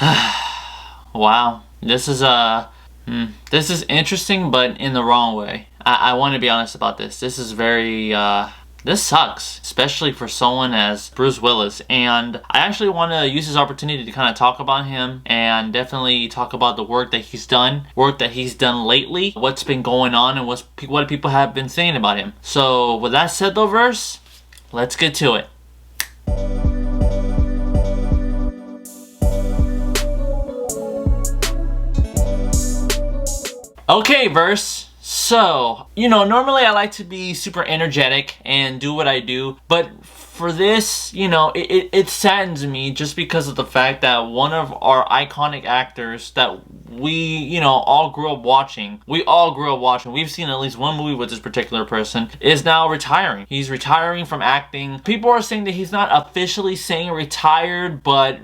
Wow. This is interesting, but in the wrong way. I want to be honest about this. This is very, this sucks, especially for someone as Bruce Willis. And I actually want to use this opportunity to kind of talk about him and definitely talk about the work that he's done, lately, what's been going on, and what people have been saying about him. So with that said though, Verse, let's get to it. Okay, Verse. So, normally I like to be super energetic and do what I do, but for this, it saddens me just because of the fact that one of our iconic actors that we, all grew up watching, we've seen at least one movie with this particular person, is now retiring. He's retiring from acting. People are saying that he's not officially saying retired, but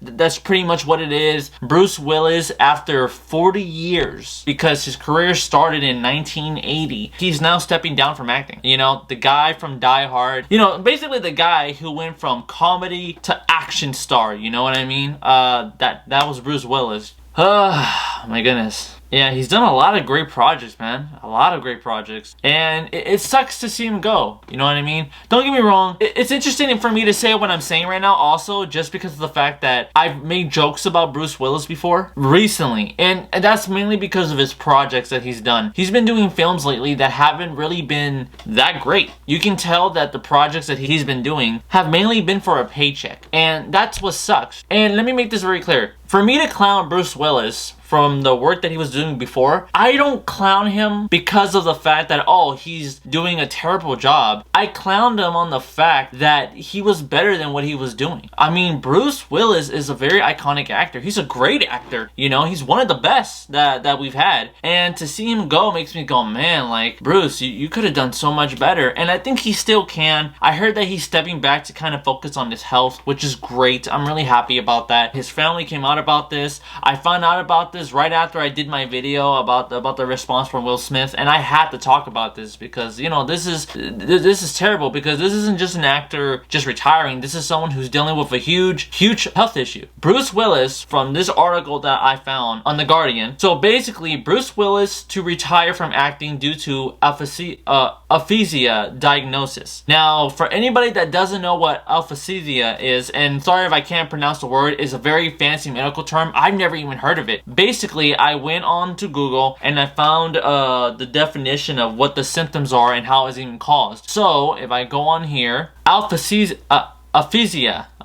that's pretty much what it is. Bruce Willis, after 40 years, because his career started in 1980, he's now stepping down from acting. The guy from Die Hard, basically the guy who went from comedy to action star, you know what I mean? That was Bruce Willis. Oh my goodness. Yeah, he's done a lot of great projects, man. A lot of great projects. And it sucks to see him go. You know what I mean? Don't get me wrong. It's interesting for me to say what I'm saying right now also, just because of the fact that I've made jokes about Bruce Willis before recently. And that's mainly because of his projects that he's done. He's been doing films lately that haven't really been that great. You can tell that the projects that he's been doing have mainly been for a paycheck. And that's what sucks. And let me make this very clear. For me to clown Bruce Willis from the work that he was doing before, I don't clown him because of the fact that, he's doing a terrible job. I clowned him on the fact that he was better than what he was doing. I mean, Bruce Willis is a very iconic actor. He's a great actor. He's one of the best that we've had. And to see him go makes me go, man, like, Bruce, you could have done so much better. And I think he still can. I heard that he's stepping back to kind of focus on his health, which is great. I'm really happy about that. His family came out about this. I found out about this right after I did my video about the response from Will Smith, and I had to talk about this because this is terrible, because this isn't just an actor just retiring. This is someone who's dealing with a huge health issue. Bruce Willis, from this article that I found on The Guardian, so basically Bruce Willis to retire from acting due to aphasia diagnosis. Now, for anybody that doesn't know what aphasia is, and sorry if I can't pronounce the word, is a very fancy medical term. I've never even heard of it. Basically, I went on to Google and I found the definition of what the symptoms are and how it's even caused. So if I go on here, aphasia.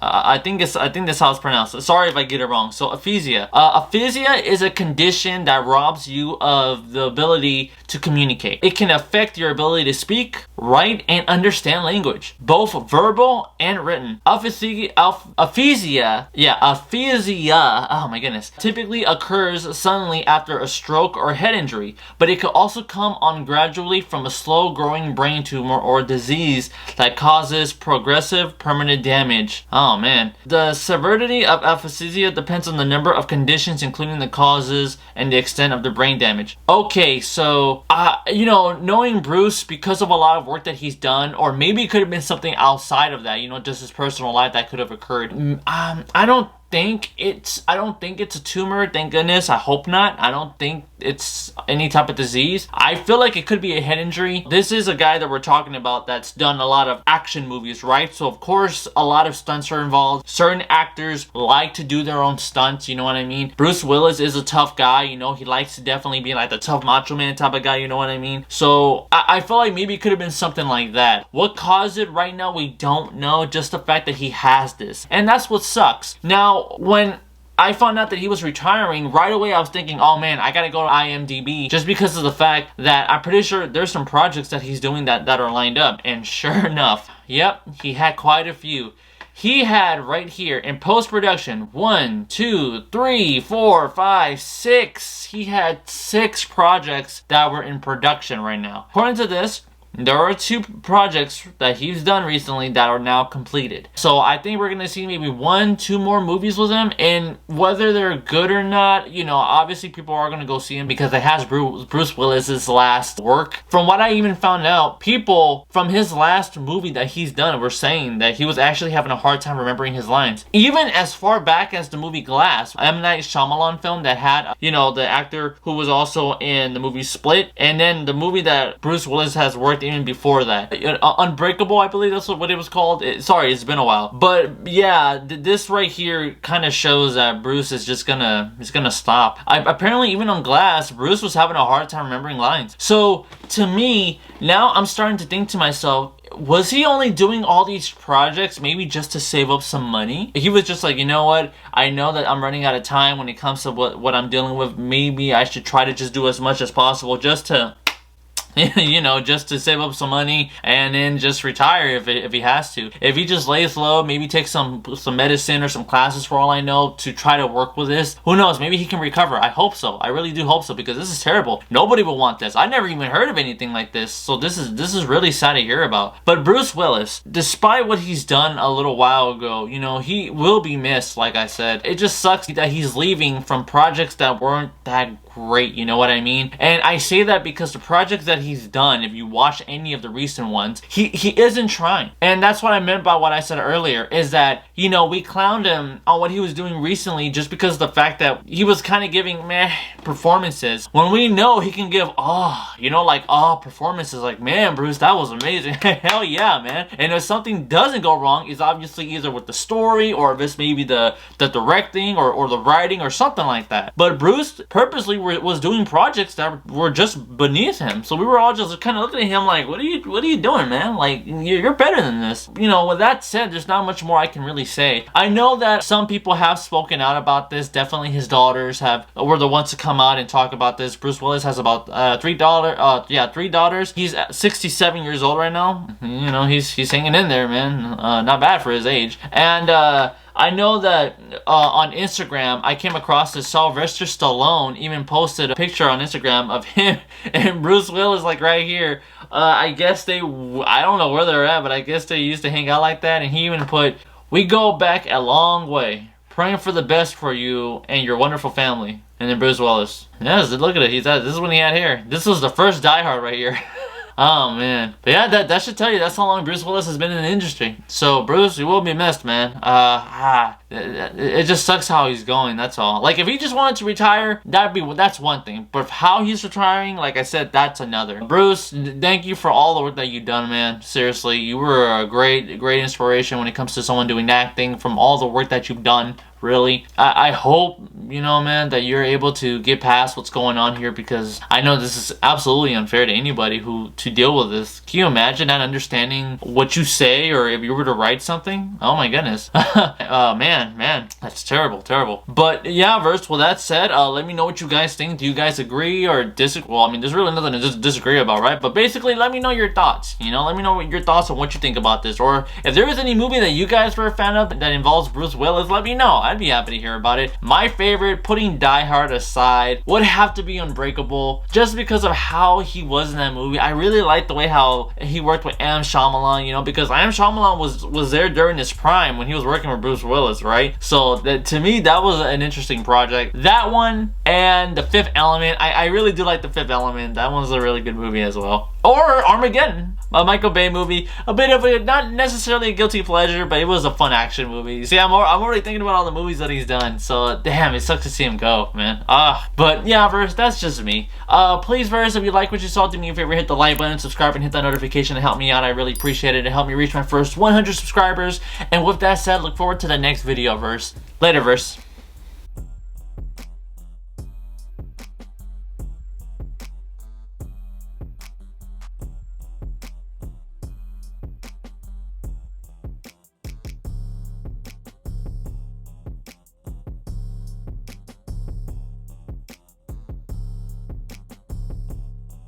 I think that's how it's pronounced. Sorry if I get it wrong. So aphasia. Aphasia is a condition that robs you of the ability to communicate. It can affect your ability to speak, write, and understand language, both verbal and written. Aphasia, oh my goodness, typically occurs suddenly after a stroke or head injury, but it could also come on gradually from a slow-growing brain tumor or disease that causes progressive permanent damage. Oh man. The severity of aphasia depends on the number of conditions, including the causes and the extent of the brain damage. Okay, so, knowing Bruce, because of a lot of work that he's done, or maybe it could have been something outside of that, just his personal life that could have occurred. I don't think it's a tumor, thank goodness. I hope not. I don't think it's any type of disease. I feel like it could be a head injury. This is a guy that we're talking about that's done a lot of action movies, right? So of course a lot of stunts are involved. Certain actors like to do their own stunts, you know what I mean? Bruce Willis is a tough guy, he likes to definitely be like the tough macho man type of guy, you know what I mean? So I feel like maybe it could have been something like that. What caused it right now, we don't know. Just the fact that he has this, and that's what sucks. Now, when I found out that he was retiring, right away I was thinking, oh man, I gotta go to IMDb, just because of the fact that I'm pretty sure there's some projects that he's doing that are lined up. And sure enough, yep, he had quite a few. He had right here in post-production 1, 2, 3, 4, 5, 6. He had 6 projects that were in production right now. According to this, there are 2 projects that he's done recently that are now completed. So I think we're gonna see maybe 1-2 more movies with him, and whether they're good or not, you know, obviously people are gonna go see him because it has Bruce Willis's last work. From what I even found out, people from his last movie that he's done were saying that he was actually having a hard time remembering his lines. Even as far back as the movie Glass, M. Night Shyamalan film that had, you know, the actor who was also in the movie Split, and then the movie that Bruce Willis has worked even before that, Unbreakable, I believe that's what it was called. Sorry, it's been a while. But yeah, this right here kind of shows that Bruce is just gonna stop. Apparently even on Glass, Bruce was having a hard time remembering lines. So to me, now I'm starting to think to myself, was he only doing all these projects maybe just to save up some money? He was just like, you know what, I know that I'm running out of time when it comes to what I'm dealing with. Maybe I should try to just do as much as possible just to you know, just to save up some money and then just retire if he has to. If he just lays low, maybe take some medicine or some classes for all I know to try to work with this. Who knows? Maybe he can recover. I hope so. I really do hope so, because this is terrible. Nobody will want this. I never even heard of anything like this. So this is really sad to hear about. But Bruce Willis, despite what he's done a little while ago, you know, he will be missed, like I said. It just sucks that he's leaving from projects that weren't that great, you know what I mean? And I say that because the projects that he's done, if you watch any of the recent ones, he isn't trying. And that's what I meant by what I said earlier, is that, you know, we clowned him on what he was doing recently just because of the fact that he was kind of giving meh performances, when we know he can give performances like, man, Bruce, that was amazing. Hell yeah, man. And if something doesn't go wrong, it's obviously either with the story, or if it's maybe the directing or the writing or something like that. But Bruce purposely was doing projects that were just beneath him, so we were all just kind of looking at him like, what are you doing, man? Like, you're better than this. You know, with that said, there's not much more I can really say. I know that some people have spoken out about this. Definitely his daughters were the ones to come out and talk about this. Bruce Willis has about 3 daughters. He's 67 years old right now. You know, he's hanging in there, man. Not bad for his age. And I know that on Instagram, I came across this. Sylvester Stallone even posted a picture on Instagram of him and Bruce Willis, like right here. I guess I don't know where they're at, but I guess they used to hang out like that. And he even put, "We go back a long way. Praying for the best for you and your wonderful family." And then Bruce Willis. Yes, look at it. This is when he had hair. This was the first Die Hard right here. Oh man. But yeah, that should tell you that's how long Bruce Willis has been in the industry. So Bruce, you will be missed, man. It just sucks how he's going, that's all. Like, if he just wanted to retire, that's one thing. But how he's retiring, like I said, that's another. Bruce, thank you for all the work that you've done, man. Seriously, you were a great inspiration when it comes to someone doing acting, from all the work that you've done. Really, I hope, you know, man, that you're able to get past what's going on here, because I know this is absolutely unfair to anybody to deal with this. Can you imagine not understanding what you say, or if you were to write something? Oh my goodness. Man, that's terrible. But yeah, Verse, with that said, let me know what you guys think. Do you guys agree or disagree? Well, I mean, there's really nothing to disagree about, right? But basically, let me know your thoughts. You know, let me know your thoughts on what you think about this, or if there is any movie that you guys were a fan of that involves Bruce Willis, let me know. I'd be happy to hear about it. My favorite, putting Die Hard aside, would have to be Unbreakable, just because of how he was in that movie. I really liked the way how he worked with M. Shyamalan, you know, because M. Shyamalan was there during his prime when he was working with Bruce Willis, right? So to me, that was an interesting project. That one and The Fifth Element. I really do like The Fifth Element. That one's a really good movie as well. Or Armageddon, a Michael Bay movie. A bit of a, not necessarily a guilty pleasure, but it was a fun action movie. You see, I'm already thinking about all the movies that he's done. So, damn, it sucks to see him go, man. But yeah, Verse, that's just me. Please, Verse, if you like what you saw, do me a favor, hit the like button, subscribe, and hit that notification to help me out. I really appreciate it. It helped me reach my first 100 subscribers. And with that said, look forward to the next video, Verse. Later, Verse.